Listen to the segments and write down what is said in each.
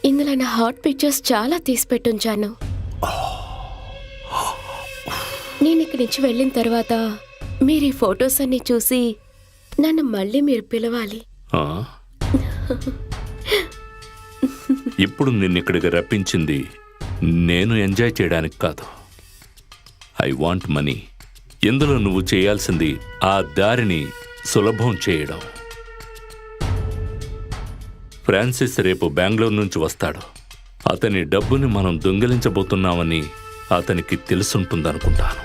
ఇందులో నా hot pictures చాలా తీసి పెట్టుంచాను. నేను ఇక్కడి నుంచి వెళ్ళిన తర్వాత మీరు ఈ ఫొటోస్ అన్ని చూసి నన్ను మళ్ళీ మీరు పిలవాలి. ఇప్పుడు నిన్నిక్కడికి రప్పించింది నేను ఎంజాయ్ చేయడానికి కాదు. I want money. ఇందులో నువ్వు చేయాల్సింది ఆ దారిని సులభం చేయడం. ఫ్రాన్సిస్ రేపు బెంగళూరు నుంచి వస్తాడు. అతని డబ్బుని మనం దొంగిలించబోతున్నామని అతనికి తెలుసుంటుందనుకుంటాను.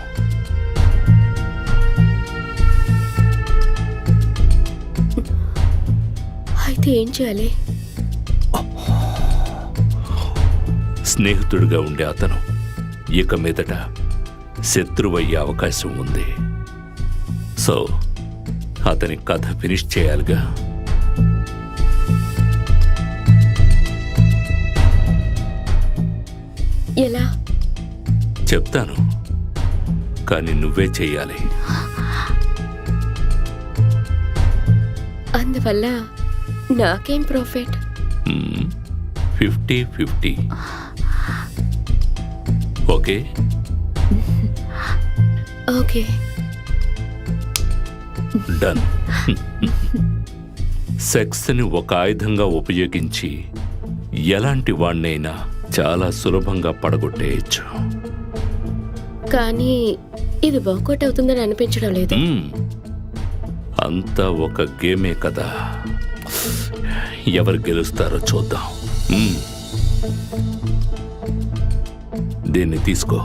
అయితే ఏం చేయాలి? స్నేహితుడిగా ఉండే అతను ఇక మీదట శత్రువయ్యే అవకాశం ఉంది. సో అతని కథ ఫినిష్ చేయాలిగా. ఎలా చెప్తాను, కానీ నువ్వే చెయ్యాలి. అందువల్ల నాకేం ప్రాఫిట్? 50-50. ఓకే? Okay, done. సెక్స్ని ఒక ఆయుధంగా ఉపయోగించి ఎలాంటి వాణ్ణైనా చాలా సులభంగా పడగొట్టేయచ్చు. కానీ ఇది వర్కౌట్ అవుతుందని అనిపించడం లేదు. అంతా ఒక గేమే కదా. ఎవరు గెలుస్తారో చూద్దాం. దీన్ని తీసుకో.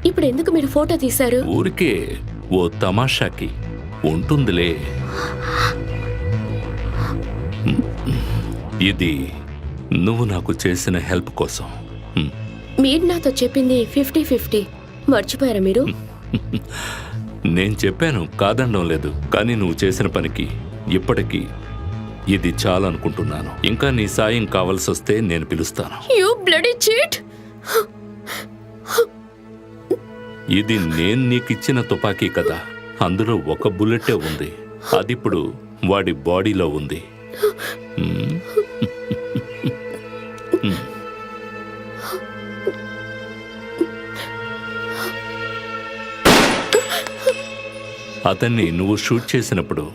ఇప్పుడు ఎందుకు మీరు ఫోటో తీశారు? ఊరికే ఓ తమాషాకి ఉంటుందిలే. ఇది నువ్వు నాకు చేసిన హెల్ప్ కోసం. మీరు నాతో చెప్పింది 50-50 మర్చిపోయారా మీరు? నేను చెప్పాను, కాదనడం లేదు. కానీ నువ్వు చేసిన పనికి ఇప్పటికీ ఇది చాలనుకుంటున్నాను. ఇంకా నీ సాయం కావాల్సి వస్తే నేను పిలుస్తాను. You bloody cheat! ఇది నేను నీకిచ్చిన తుపాకీ కదా. అందులో ఒక బుల్లెటే ఉంది. అదిప్పుడు వాడి బాడీలో ఉంది. అతన్ని నువ్వు షూట్ చేసినప్పుడు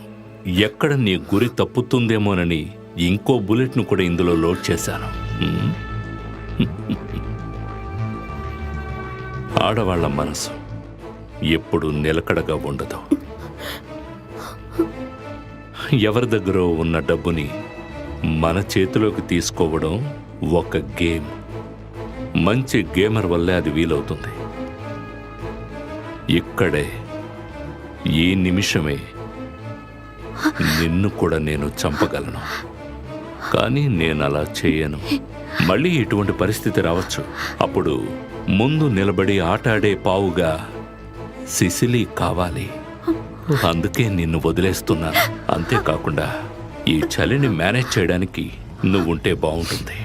ఎక్కడ నీ గురి తప్పుతుందేమోనని ఇంకో బుల్లెట్ను కూడా ఇందులో లోడ్ చేశాను. ఆడవాళ్ల మనసు ఎప్పుడు నిలకడగా ఉండదు. ఎవరి దగ్గర ఉన్న డబ్బుని మన చేతిలోకి తీసుకోవడం ఒక గేమ్. మంచి గేమర్ వల్లే అది వీలవుతుంది. ఇక్కడే ఈ నిమిషమే నిన్ను కూడా నేను చంపగలను. కానీ నేను అలా చేయను. మళ్ళీ ఇటువంటి పరిస్థితి రావచ్చు. అప్పుడు ముందు నిలబడి ఆటాడే పావుగా సిసిలీ కావాలి. అందుకే నిన్ను వదిలేస్తున్నాను. అంతేకాకుండా ఈ చలిని మేనేజ్ చేయడానికి నువ్వుంటే బాగుంటుంది.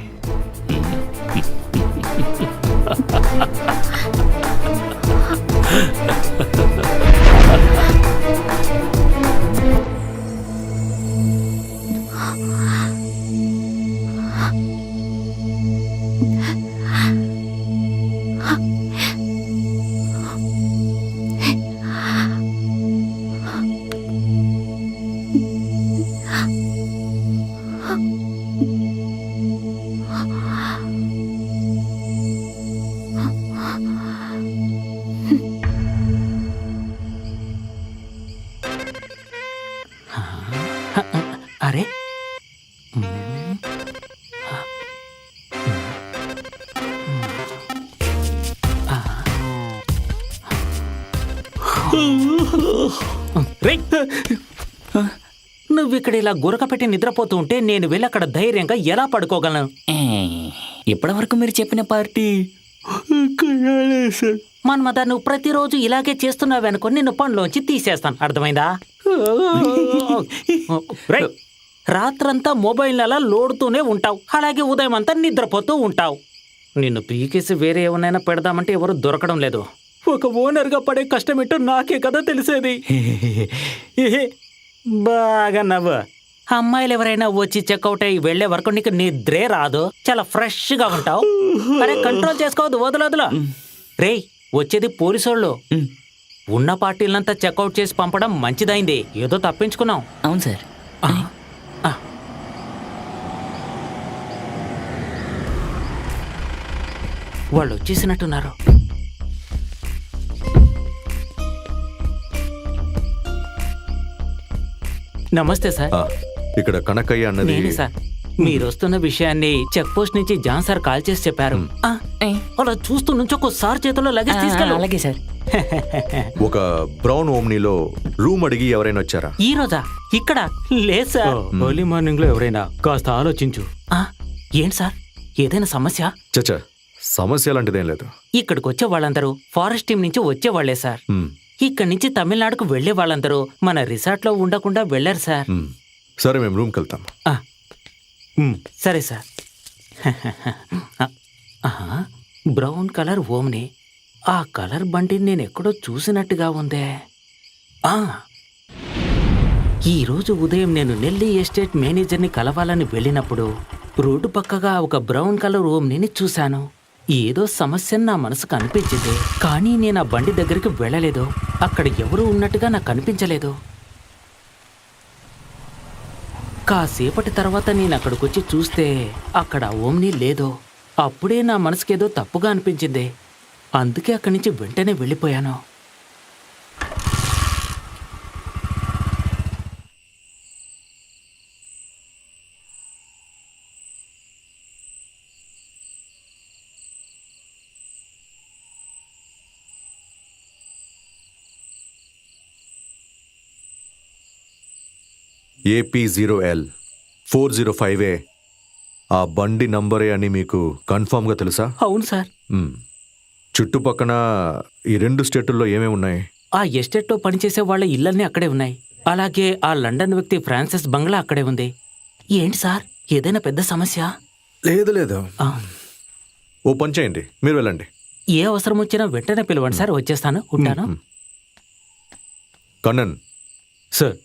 అరే నువ్విక్కడ ఇలా గురక పెట్టి నిద్రపోతూ ఉంటే నేను వెళ్ళి అక్కడ ధైర్యంగా ఎలా పడుకోగలను? ఇప్పటి వరకు మీరు చెప్పిన పార్టీ మన్మద, నువ్వు ప్రతిరోజు ఇలాగే చేస్తున్నావనుకో నిన్ను పనిలోంచి తీసేస్తాను, అర్థమైందా? రేయ్, రాత్రంతా మొబైల్ అలా లోడుతూనే ఉంటావు, అలాగే ఉదయం అంతా నిద్రపోతూ ఉంటావు. నిన్ను పీకేసి వేరే ఏమన్నా పెడదామంటే ఎవరు దొరకడం లేదు. ఒక ఓనర్గా పడే కష్టమేంటో నాకే కదా తెలిసేది. బాగా నవ్వు. అమ్మాయిలు ఎవరైనా వచ్చి చెక్అవుట్ అయ్యి వెళ్లే వరకు నీకు నిద్రే రాదు, చాలా ఫ్రెష్గా ఉంటావు. అరే కంట్రోల్ చేసుకోవద్దు, వదలొదలు. రేయ్, వచ్చేది పోలీసోళ్ళు. ఉన్న పార్టీలంతా చెక్అవుట్ చేసి పంపడం మంచిదైంది, ఏదో తప్పించుకున్నాం. అవును సార్. వాళ్ళు వచ్చేసినట్టున్నారు. నమస్తే సార్. ఇక్కడ కనకయ్య అన్నది నేనే సార్. మీరు వస్తున్న విషయాన్ని చెక్ పోస్ట్ నుంచి జాన్ సార్ కాల్ చేసి చెప్పారు. అలా చూస్తూ నుంచి ఒకసారి చేతిలో లగేజ్ తీసుకెళ్ళు. అలాగే సార్. ఒక బ్రౌన్ ఓమ్నీలో రూమ్ అడిగి ఎవరైనా వచ్చారా? ఈ రోజా? ఇక్కడ లేదు సార్. ఎర్లీ మార్నింగ్ లో ఎవరైనా కాస్త ఆలోచించు. ఏంటి సార్, ఏదైనా సమస్య? చచ్చా, సమస్య లాంటిదేం లేదు. ఇక్కడికి వచ్చే వాళ్ళందరూ ఫారెస్ట్ టీం నుంచి వచ్చేవాళ్లే సార్. ఇక్కడి నుంచి తమిళనాడుకు వెళ్లే వాళ్ళందరూ మన రిసార్ట్ లో ఉండకుండా వెళ్లారు సార్. సరే, మేము రూమ్కి వెళ్తాం. సరే సార్. బ్రౌన్ కలర్ ఓమ్ని, ఆ కలర్ బండిని నేను ఎక్కడో చూసినట్టుగా ఉందే. ఈరోజు ఉదయం నేను నెల్లీ ఎస్టేట్ మేనేజర్ని కలవాలని వెళ్ళినప్పుడు రోడ్డు పక్కగా ఒక బ్రౌన్ కలర్ ఓమ్ని చూశాను. ఏదో సమస్య నా మనసుకు అనిపించింది, కానీ నేను ఆ బండి దగ్గరికి వెళ్ళలేదు. అక్కడ ఎవరు ఉన్నట్టుగా నాకు అనిపించలేదు. కాసేపటి తర్వాత నేను అక్కడికొచ్చి చూస్తే అక్కడ ఓమ్ని లేదు. అప్పుడే నా మనసుకేదో తప్పుగా అనిపించింది, అందుకే అక్కడి నుంచి వెంటనే వెళ్ళిపోయాను. AP0L 405A ఆ బండి నంబరే అని మీకు కన్ఫామ్గా తెలుసా? అవును సార్. చుట్టుపక్కన ఈ 2 స్టేటుల్లో ఏమేమి ఉన్నాయి? ఆ ఎస్టేట్లో పనిచేసే వాళ్ళ ఇళ్ళన్నీ అక్కడే ఉన్నాయి. అలాగే ఆ లండన్ వ్యక్తి ఫ్రాన్సిస్ బంగ్లా అక్కడే ఉంది. ఏంటి సార్, ఏదైనా పెద్ద సమస్య? లేదు. ఓ పని చేయండి, మీరు వెళ్ళండి. ఏ అవసరం వచ్చినా వెంటనే పిలవండి సార్, వచ్చేస్తాను. ఉంటాను. కన్నన్ సార్.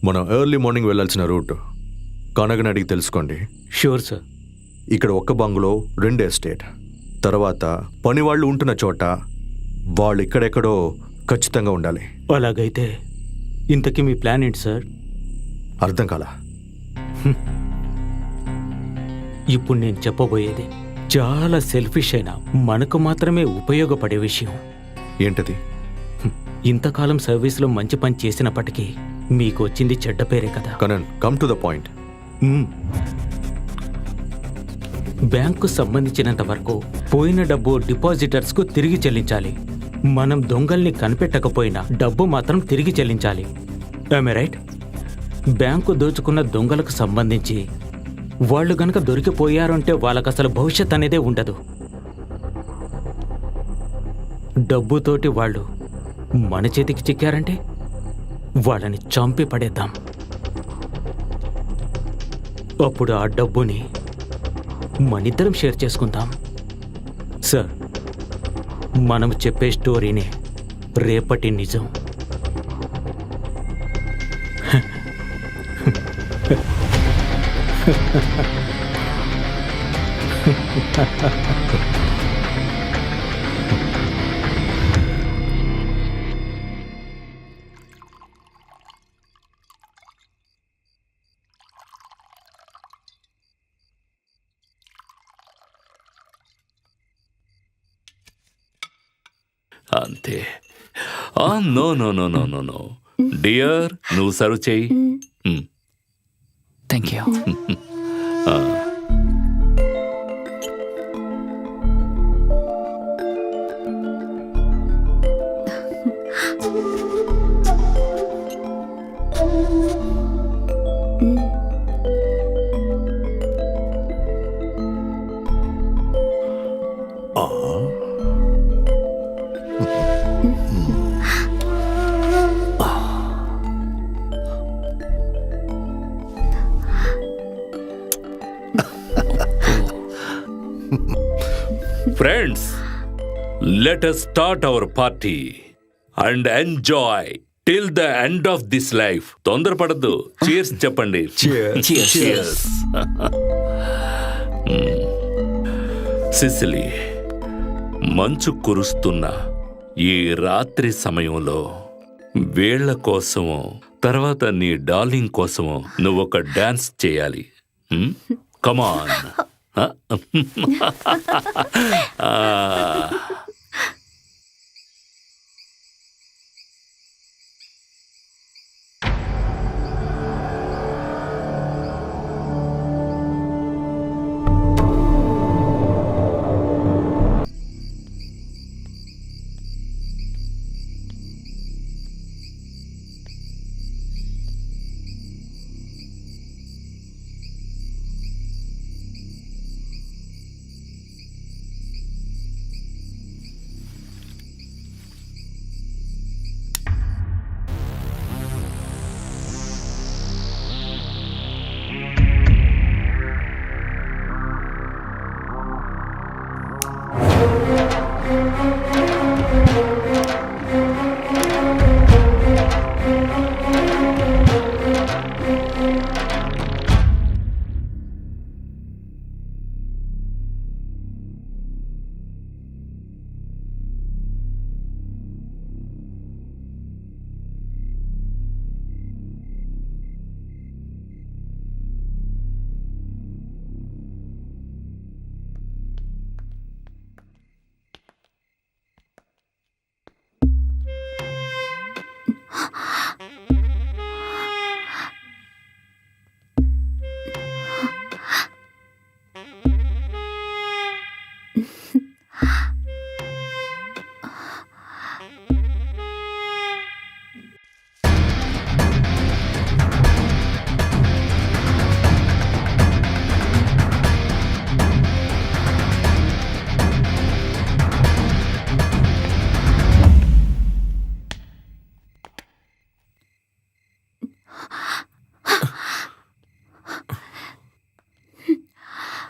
మనం ఎర్లీ మార్నింగ్ వెళ్ళాల్సిన రూట్ కనగని అడిగి తెలుసుకోండి. Sure sir. ఇక్కడ ఒక్క బంగ్లో 2 ఎస్టేట్, తర్వాత పని వాళ్ళు ఉంటున్న చోట వాళ్ళు ఇక్కడెక్కడో ఖచ్చితంగా ఉండాలి. అలాగైతే ఇంతకీ మీ ప్లాన్ ఏంటి సార్? అర్థం కాలా? ఇప్పుడు నేను చెప్పబోయేది చాలా సెల్ఫిష్ అయినా మనకు మాత్రమే ఉపయోగపడే విషయం. ఏంటది? ఇంతకాలం సర్వీస్లో మంచి పని చేసినప్పటికీ మీకు వచ్చింది చెడ్డ పేరే కదా. Kannan, come to the point. Bank సంబంధించినంత వరకు పోయిన డబ్బు డిపాజిటర్స్కు తిరిగి చెల్లించాలి. మనం దొంగల్ని కనిపెట్టకపోయినా డబ్బు మాత్రం తిరిగి చెల్లించాలి. ఆమె రైట్? బ్యాంకు దోచుకున్న దొంగలకు సంబంధించి వాళ్ళు గనక దొరికిపోయారంటే వాళ్ళకు అసలు భవిష్యత్ అనేదే ఉండదు. డబ్బుతోటి వాళ్ళు మన చేతికి చిక్కారంటే వాళ్ళని చంపి పడేద్దాం. అప్పుడు ఆ డబ్బుని మనిద్దరం షేర్ చేసుకుందాం. సార్, మనం చెప్పే స్టోరీనే రేపటి నిజం. అంతే. నో డియర్, నువ్వు సర్వ్ చేయి. Thank you. Friends, let us start our party and enjoy till the end of this life. తొందరపడద్దు. చీర్స్ చెప్పండి. Cheers. సిసిలీ, మంచు కురుస్తున్న ఈ రాత్రి సమయంలో వేళ్ల కోసమో తర్వాత నీ డార్లింగ్ కోసమో నువ్వొక డాన్స్ చేయాలి. కమాన్.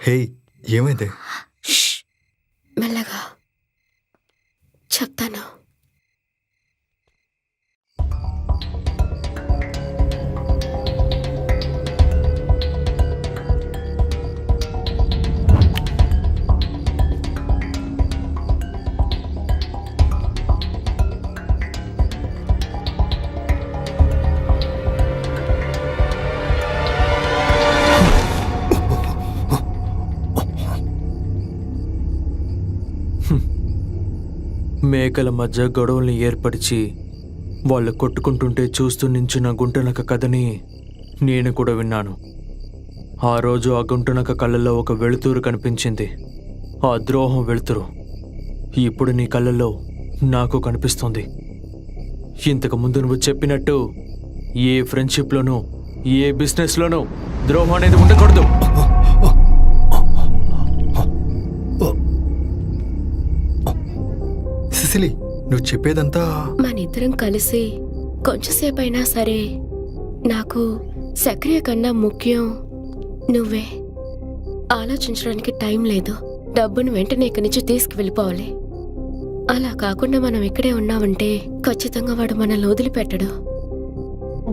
హే, ఏమైంది? మెల్లగా చెప్తాను. మేకల మధ్య గొడవల్ని ఏర్పరిచి వాళ్ళు కొట్టుకుంటుంటే చూస్తూ నించున్న గుంటనక కథని నేను కూడా విన్నాను. ఆ రోజు ఆ గుంటనక కళ్ళల్లో ఒక వెలుతురు కనిపించింది. ఆ ద్రోహం వెలుతురు ఇప్పుడు నీ కళ్ళల్లో నాకు కనిపిస్తుంది. ఇంతకు ముందు నువ్వు చెప్పినట్టు ఏ ఫ్రెండ్షిప్లోనూ ఏ బిజినెస్లోనూ ద్రోహం అనేది ఉండకూడదు. సిసిలి, నువ్వు చెప్పేదంతా మనిద్దరం కలిసి కొంచెంసేపైనా సరే నాకు సక్రియ కన్నా ముఖ్యం నువ్వే. ఆలోచించడానికి టైం లేదు. డబ్బును వెంటనే ఇక్కడి నుంచి తీసుకువెళ్ళిపోవాలి. అలా కాకుండా మనం ఇక్కడే ఉన్నామంటే ఖచ్చితంగా వాడు మనల్ని వదిలిపెట్టడు.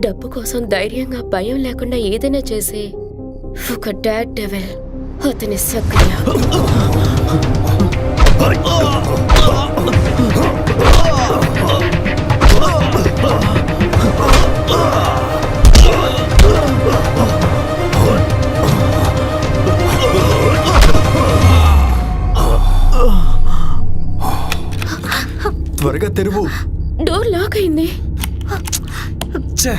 డబ్బు కోసం ధైర్యంగా భయం లేకుండా ఏదైనా చేసి ఒక డాడ్ డెవిల్ అతని సక్రియ. త్వరగా తెరువు. డోర్ లాక్ అయింది. ఛే!